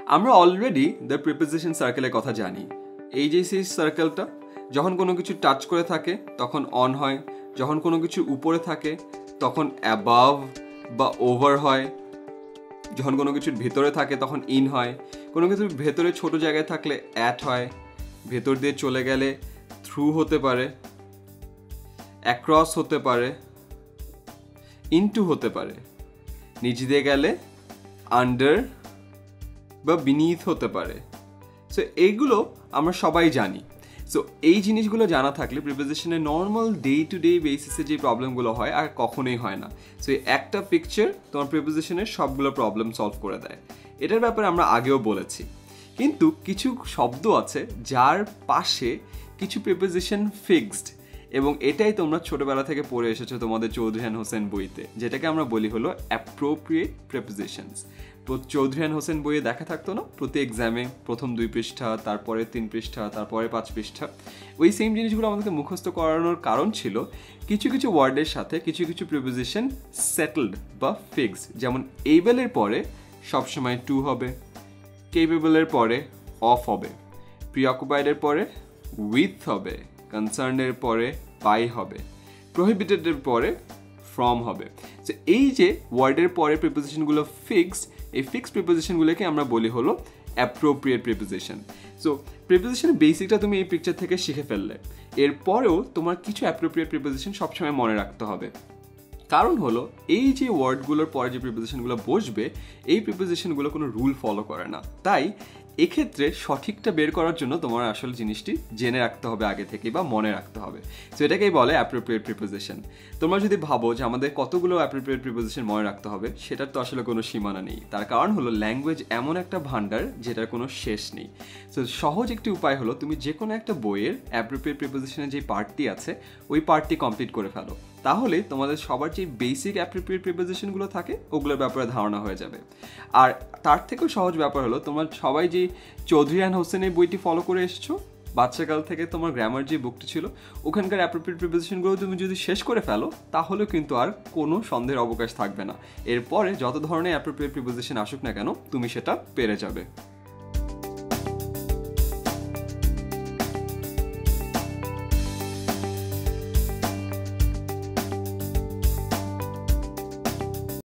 আমরা already the preposition সার্কেলের কথা জানি। এই যে সেই সার্কেলটা, যখন কোনো কিছু টাচ করে থাকে তখন অন হয়, যখন কোনো কিছু উপরে থাকে তখন অ্যাবাভ বা ওভার হয়, যখন কোনো কিছুর ভেতরে থাকে তখন ইন হয়, কোনো কিছুর ভেতরে ছোট জায়গায় থাকলে অ্যাট হয়, ভেতর দিয়ে চলে গেলে থ্রু হতে পারে, অ্যাক্রস হতে পারে, ইনটু হতে পারে, নিচ দিয়ে গেলে আন্ডার বা বিনিথ হতে পারে। সো এইগুলো আমরা সবাই জানি। সো এই জিনিসগুলো জানা থাকলে প্রিপোজিশনের নর্মাল ডে টু ডে বেসিসে যে প্রবলেমগুলো হয় আর কখনোই হয় না। সো একটা পিকচার তোমার প্রিপোজিশনের সবগুলো প্রবলেম সলভ করে দেয়। এটার ব্যাপারে আমরা আগেও বলেছি। কিন্তু কিছু শব্দ আছে যার পাশে কিছু প্রিপোজিশন ফিক্সড, এবং এটাই তোমরা ছোটবেলা থেকে পড়ে এসেছো তোমাদের চৌধুরী হোসেন বইতে, যেটাকে আমরা বলি হলো অ্যাপ্রোপ্রিয়েট প্রিপোজিশনস। চৌধুরী হোসেন বইয়ে দেখা থাকতো না প্রতি এক্সামে প্রথম 2 পৃষ্ঠা, তারপরে 3 পৃষ্ঠা, তারপরে 5 পৃষ্ঠা। ওই সেম জিনিসগুলো আমাদেরকে মুখস্থ করানোর কারণ ছিল কিছু কিছু ওয়ার্ডের সাথে কিছু কিছু প্রিপোজিশন সেটেলড বা ফিক্সড। যেমন এইবেলের পরে সবসময় টু হবে, কেপেবলের পরে অফ হবে, প্রিঅকুপাইডের পরে উইথ হবে, কনসার্নের পরে বাই হবে, প্রহিবিটেডের পরে ফ্রম হবে। সো এই যে ওয়ার্ডের পরে প্রিপোজিশনগুলো ফিক্সড, এই ফিক্সড প্রিপোজিশনগুলোকে আমরা বলি হলো অ্যাপ্রোপ্রিয়েট প্রিপোজিশন। সো প্রিপোজিশনের বেসিকটা তুমি এই পিকচার থেকে শিখে ফেললে, এরপরেও তোমার কিছু অ্যাপ্রোপ্রিয়েট প্রিপোজিশন সবসময় মনে রাখতে হবে। কারণ হলো এই যে ওয়ার্ডগুলোর পরে যে প্রিপোজিশনগুলো বসবে, এই প্রিপোজিশনগুলো কোনো রুল ফলো করে না। তাই এক্ষেত্রে সঠিকটা বের করার জন্য তোমার আসল জিনিসটি জেনে রাখতে হবে আগে থেকে বা মনে রাখতে হবে। সো এটাকেই বলে অ্যাপ্রোপ্রিয়েট প্রিপোজিশন। তোমরা যদি ভাবো যে আমাদের কতগুলো অ্যাপ্রোপ্রিয়েট প্রিপোজিশন মনে রাখতে হবে, সেটার তো আসলে কোনো সীমানা নেই। তার কারণ হলো ল্যাঙ্গুয়েজ এমন একটা ভান্ডার যেটার কোনো শেষ নেই। সো সহজ একটি উপায় হলো তুমি যে কোনো একটা বইয়ের অ্যাপ্রোপ্রিয়েট প্রিপোজিশনের যে পার্টটি আছে ওই পার্টটি কমপ্লিট করে ফেলো, তাহলে তোমাদের সবার যে বেসিক অ্যাপ্রোপ্রিয়েট প্রিপোজিশনগুলো থাকে ওগুলোর ব্যাপারে ধারণা হয়ে যাবে। আর তার থেকেও সহজ ব্যাপার হলো তোমরা সবাই যে চৌধুরী হোসেনের বইটি ফলো করে এসছো বাচ্চাকাল থেকে, তোমার গ্রামার যে বুকটি ছিল ওখানকার অ্যাপ্রোপ্রিয়েট প্রিপোজিশনগুলো তুমি যদি শেষ করে ফেলো তাহলেও কিন্তু আর কোনো সন্দেহের অবকাশ থাকবে না। এরপরে যত ধরনের অ্যাপ্রোপ্রিয়েট প্রিপোজিশন আসুক না কেন তুমি সেটা পেরে যাবে।